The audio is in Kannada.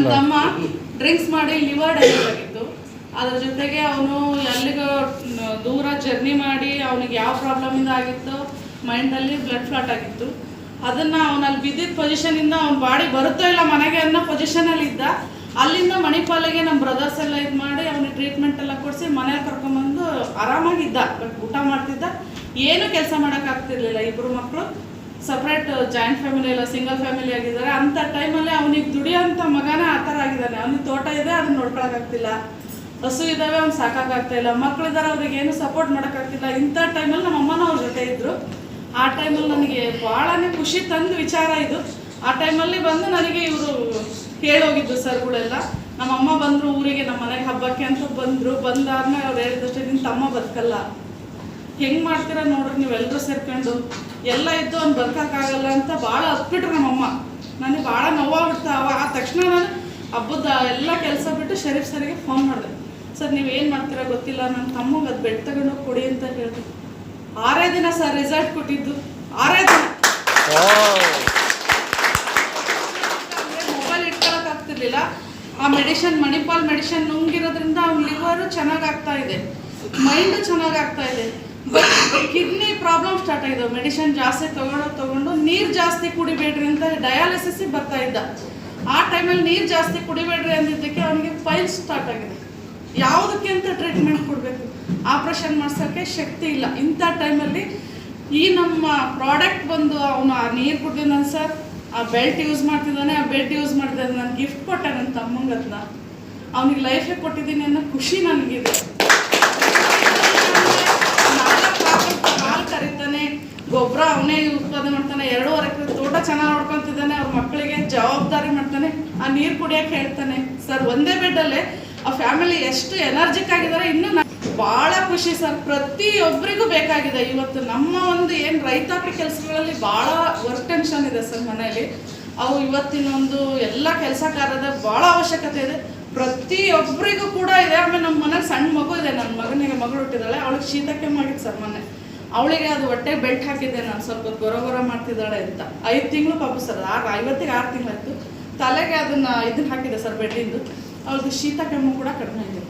ನನ್ನ ತಮ್ಮ ಡ್ರಿಂಕ್ಸ್ ಮಾಡಿ ಲಿವರ್ ಡ್ಯಾಮೇಜ್ ಆಗಿತ್ತು. ಅದ್ರ ಜೊತೆಗೆ ಅವನು ಎಲ್ಲಿಗೆ ದೂರ ಜರ್ನಿ ಮಾಡಿ ಅವನಿಗೆ ಯಾವ ಪ್ರಾಬ್ಲಮಿಂದ ಆಗಿತ್ತು, ಮೈಂಡಲ್ಲಿ ಬ್ಲಡ್ ಫ್ಲಾಟ್ ಆಗಿತ್ತು. ಅದನ್ನು ಅವನಲ್ಲಿ ಬಿದ್ದಿದ್ದ ಪೊಸಿಷನಿಂದ ಅವ್ನ ಬಾಡಿ ಬರುತ್ತೋ ಇಲ್ಲ ಮನೆಗೆ ಅನ್ನೋ ಪೊಸಿಷನಲ್ಲಿ ಇದ್ದ. ಅಲ್ಲಿಂದ ಮಣಿಪಾಲಿಗೆ ನಮ್ಮ ಬ್ರದರ್ಸ್ ಎಲ್ಲ ಇದು ಮಾಡಿ ಅವನಿಗೆ ಟ್ರೀಟ್ಮೆಂಟ್ ಎಲ್ಲ ಕೊಡಿಸಿ ಮನೇಲಿ ಕರ್ಕೊಂಬಂದು ಆರಾಮಾಗಿದ್ದ. ಬಟ್ ಊಟ ಮಾಡ್ತಿದ್ದ, ಏನೂ ಕೆಲಸ ಮಾಡೋಕ್ಕಾಗ್ತಿರ್ಲಿಲ್ಲ. ಇಬ್ಬರು ಮಕ್ಕಳು ಸಪ್ರೇಟ್, ಜಾಯಿಂಟ್ ಫ್ಯಾಮಿಲಿ ಎಲ್ಲ ಸಿಂಗಲ್ ಫ್ಯಾಮಿಲಿ ಆಗಿದ್ದಾರೆ. ಅಂಥ ಟೈಮಲ್ಲಿ ಅವನಿಗೆ ದುಡಿಯೋಂಥ ಮಗನೇ ಆ ಥರ ಆಗಿದ್ದಾನೆ. ಅವನಿಗೆ ತೋಟ ಇದೆ, ಅದನ್ನ ನೋಡ್ಕೊಳಕ್ಕಾಗ್ತಿಲ್ಲ. ಹಸು ಇದ್ದಾವೆ, ಅವ್ನು ಸಾಕಾಗ್ತಾ ಇಲ್ಲ. ಮಕ್ಕಳಿದ್ದಾರೆ, ಅವ್ರಿಗೆ ಏನು ಸಪೋರ್ಟ್ ಮಾಡೋಕ್ಕಾಗ್ತಿಲ್ಲ. ಇಂಥ ಟೈಮಲ್ಲಿ ನಮ್ಮ ಅಮ್ಮನೂ ಅವ್ರ ಜೊತೆ ಇದ್ದರು. ಆ ಟೈಮಲ್ಲಿ ನನಗೆ ಭಾಳನೇ ಖುಷಿ ತಂದು ವಿಚಾರ ಇದು. ಆ ಟೈಮಲ್ಲಿ ಬಂದು ನನಗೆ ಇವರು ಹೇಳೋಗಿದ್ದು ಸರ್ಗಳೆಲ್ಲ. ನಮ್ಮಮ್ಮ ಬಂದರು ಊರಿಗೆ, ನಮ್ಮ ಮನೆಗೆ ಹಬ್ಬಕ್ಕೆ ಅಂತ ಬಂದರು. ಬಂದಾದ್ಮೇಲೆ ಅವ್ರು ಹೇಳಿದಷ್ಟೇ, ನಿನ್ನ ತಮ್ಮ ಬದುಕಲ್ಲ, ಹೆಂಗೆ ಮಾಡ್ತೀರ ನೋಡ್ರಿ ನೀವೆಲ್ಲರೂ ಸೇರ್ಕೊಂಡು, ಎಲ್ಲ ಇದ್ದು ಅವ್ನು ಬದುಕೋಕ್ಕಾಗಲ್ಲ ಅಂತ ಭಾಳ ಹತ್ಬಿಟ್ರು ನಮ್ಮಮ್ಮ. ನನಗೆ ಭಾಳ ನೋವಾಗ್ಬಿಡ್ತಾವ. ಆ ತಕ್ಷಣ ನಾನು ಹಬ್ಬದ ಎಲ್ಲ ಕೆಲಸ ಬಿಟ್ಟು ಶರೀಫ್ ಸರಿಗೆ ಫೋನ್ ಮಾಡಿದೆ. ಸರ್ ನೀವೇನು ಮಾಡ್ತೀರಾ ಗೊತ್ತಿಲ್ಲ, ನನ್ನ ತಮ್ಮಗೆ ಅದು ಬೆಡ್ ತಗೊಂಡೋಗಿ ಕೊಡಿ ಅಂತ ಹೇಳಿದೆ. 6 ದಿನ ಸರ್ ರಿಸಲ್ಟ್ ಕೊಟ್ಟಿದ್ದು. 6 ದಿನ ಮೊಬೈಲ್ ಇಟ್ಕೊಳಕ್ಕಾಗ್ತಿರ್ಲಿಲ್ಲ. ಆ ಮೆಡಿಷನ್, ಮಣಿಪಾಲ್ ಮೆಡಿಷನ್ ನುಂಗಿರೋದ್ರಿಂದ ಅವ್ನ ಲಿವರು ಚೆನ್ನಾಗಾಗ್ತಾ ಇದೆ, ಮೈಂಡು ಚೆನ್ನಾಗಾಗ್ತಾ ಇದೆ. ಬಟ್ ಕಿಡ್ನಿ ಪ್ರಾಬ್ಲಮ್ ಸ್ಟಾರ್ಟ್ ಆಗಿದೆ. ಮೆಡಿಷನ್ ಜಾಸ್ತಿ ತಗೊಂಡು ನೀರು ಜಾಸ್ತಿ ಕುಡಿಬೇಡ್ರಿ ಅಂತ ಡಯಾಲಿಸಿಸ್ಗೆ ಬರ್ತಾ ಇದ್ದ. ಆ ಟೈಮಲ್ಲಿ ನೀರು ಜಾಸ್ತಿ ಕುಡಿಬೇಡ್ರಿ ಅಂದಿದ್ದಕ್ಕೆ ಅವನಿಗೆ ಪೈಲ್ಸ್ ಸ್ಟಾರ್ಟ್ ಆಗಿದೆ. ಯಾವುದಕ್ಕೆ ಅಂತ ಟ್ರೀಟ್ಮೆಂಟ್ ಕೊಡಬೇಕು, ಆಪ್ರೇಷನ್ ಮಾಡ್ಸೋಕ್ಕೆ ಶಕ್ತಿ ಇಲ್ಲ. ಇಂಥ ಟೈಮಲ್ಲಿ ಈ ನಮ್ಮ ಪ್ರಾಡಕ್ಟ್ ಬಂದು ಅವನು ಆ ನೀರು ಕುಡ್ದಿದ್ದಾನೆ ಸರ್, ಆ ಬೆಲ್ಟ್ ಯೂಸ್ ಮಾಡ್ತಿದ್ದಾನೆ, ಆ ಬೆಡ್ ಯೂಸ್ ಮಾಡ್ತಿದ್ದಾನೆ. ನಾನು ಗಿಫ್ಟ್ ಕೊಟ್ಟೆ ನನ್ನ ತಮ್ಮಂಗೆ. ಅದನ್ನ ಅವನಿಗೆ ಲೈಫೇ ಕೊಟ್ಟಿದ್ದೀನಿ ಅನ್ನೋ ಖುಷಿ ನನಗಿದೆ. ಹಾಲು ಕರೀತಾನೆ, ಗೊಬ್ಬರ ಅವನೇ ಉತ್ಪಾದನೆ ಮಾಡ್ತಾನೆ, 2.5 ಎಕರೆ ತೋಟ ಚೆನ್ನಾಗಿ ನೋಡ್ಕೊತಿದ್ದಾನೆ, ಅವ್ರ ಮಕ್ಕಳಿಗೆ ಜವಾಬ್ದಾರಿ ಮಾಡ್ತಾನೆ, ಆ ನೀರು ಕುಡಿಯೋಕ್ಕೆ ಹೇಳ್ತಾನೆ. ಸರ್ ಒಂದೇ ಬೆಡ್ಡಲ್ಲೇ ಆ ಫ್ಯಾಮಿಲಿ ಎಷ್ಟು ಎನರ್ಜಿಕ್ ಆಗಿದ್ದಾರೆ. ಇನ್ನೂ ಭಾಳ ಖುಷಿ ಸರ್. ಪ್ರತಿಯೊಬ್ಬರಿಗೂ ಬೇಕಾಗಿದೆ. ಇವತ್ತು ನಮ್ಮ ಒಂದು ಏನು ರೈತಾಪಿ ಕೆಲಸಗಳಲ್ಲಿ ಭಾಳ ವರ್ಕ್ ಟೆನ್ಷನ್ ಇದೆ ಸರ್ ಮನೆಯಲ್ಲಿ. ಅವು ಇವತ್ತಿನೊಂದು ಎಲ್ಲ ಕೆಲಸ ಕಾರ್ಯದ ಭಾಳ ಅವಶ್ಯಕತೆ ಇದೆ. ಪ್ರತಿಯೊಬ್ಬರಿಗೂ ಕೂಡ ಇದೆ. ಆಮೇಲೆ ನಮ್ಮ ಮನೇಲಿ ಸಣ್ಣ ಮಗು ಇದೆ, ನನ್ನ ಮಗನಿಗೆ ಮಗಳು ಹುಟ್ಟಿದ್ದಾಳೆ, ಅವಳಿಗೆ ಶೀತ ಕೆಮ್ಮಾಗಿತ್ತು ಸರ್ ಮೊನ್ನೆ. ಅವಳಿಗೆ ಅದು ಹೊಟ್ಟೆ ಬೆಲ್ಟ್ ಹಾಕಿದ್ದೆ ನಾನು, ಸ್ವಲ್ಪ ಗೊರ ಮಾಡ್ತಿದ್ದಾಳೆ ಅಂತ. 5 ತಿಂಗಳು ಪಾಪು ಸರ್, 6 ತಿಂಗಳಾಯಿತು. ತಲೆಗೆ ಇದನ್ನ ಹಾಕಿದೆ ಸರ್ ಬೆಡ್ಡಿಂದು. ಅವ್ಳಿಗೆ ಶೀತ ಕೆಮ್ಮು ಕೂಡ ಕಡಿಮೆ ಇದೆ.